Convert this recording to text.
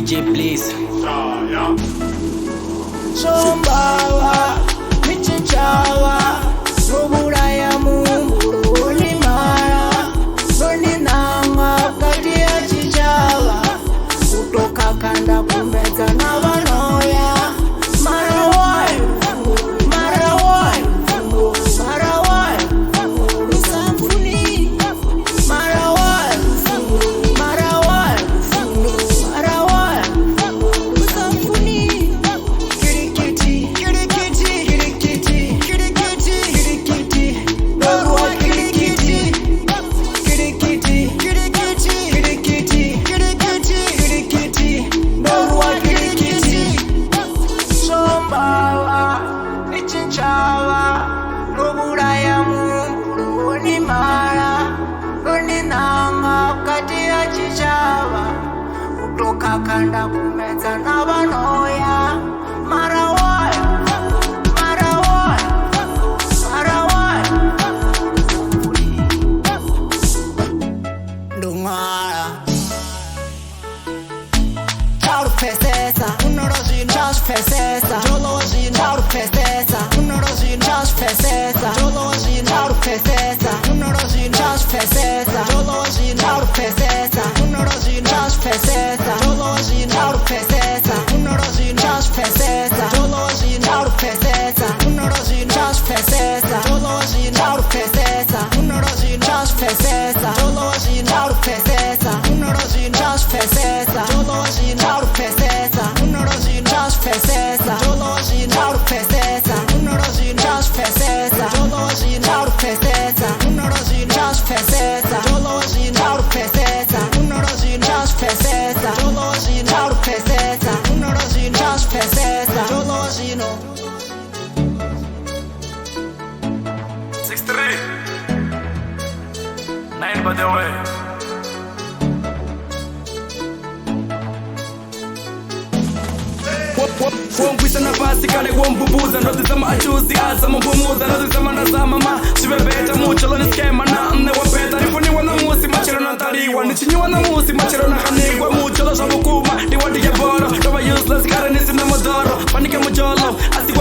DJ please. Sombawa, michinchawa, rubura ya Mungu ni mara, soni nanga kati ya chichawa, kutoka kanda kumeza na wanoya, marawai, marawai, marawai, usafuni, marawai, marawai, marawai, usafuni. Kirikiti, kirikiti, kirikiti, kirikiti, kirikiti, Dorwa kirikiti, kirikiti, kirikiti, kirikiti, kirikiti, kirikiti, Dorwa kirikiti. Sombawa, michinchawa, rubura ya Mungu ni mara, roni nanga kati ya chichawa, kutoka kanda kumeza na wanoya, marawai, marawai, marawai, Dungara Chauru pesesa, unorojin, chash pesesa, jolojin, chauru pesesa, unorojin, chash pesesa, jolojin, chauru pesesa, unorojin, chash pesesa, jolojin, chauru pesesa, unorojin, chash pesesa, jolojin, chauru pesesa, unorojin, chash pesesa, jolojin, chauru pesesa, unorojin, chash pesesa, jolojin, chauru pesesa, unorojin, chash pesesa, jolojin, chauru pesesa, unorojin, chash pesesa, jolojin, chauru pesesa, unorojin, chash pesesa, jolojin, chauru pesesa, unorojin, chash pesesa, jolojin, chauru pesesa, unorojin, chash pesesa, jolojin, chauru pesesa, unorojin, chash pesesa, jolojin, chauru pesesa, unorojin, chash pesesa, jolojin. 6-3 9 by the way. Wongwisa nafasi kale wombubuza ndozizama achuzi azama mbumuza ndozizama nazama ma shivebeta mucho loni skema na mne wapeta nifuniwa na musi machero nataliwa nichinyiwa na musi machero nakanigwa mucho lo shabukuma ndiwadiye boro ndoba useless kare nisi na modoro panike mujolo asi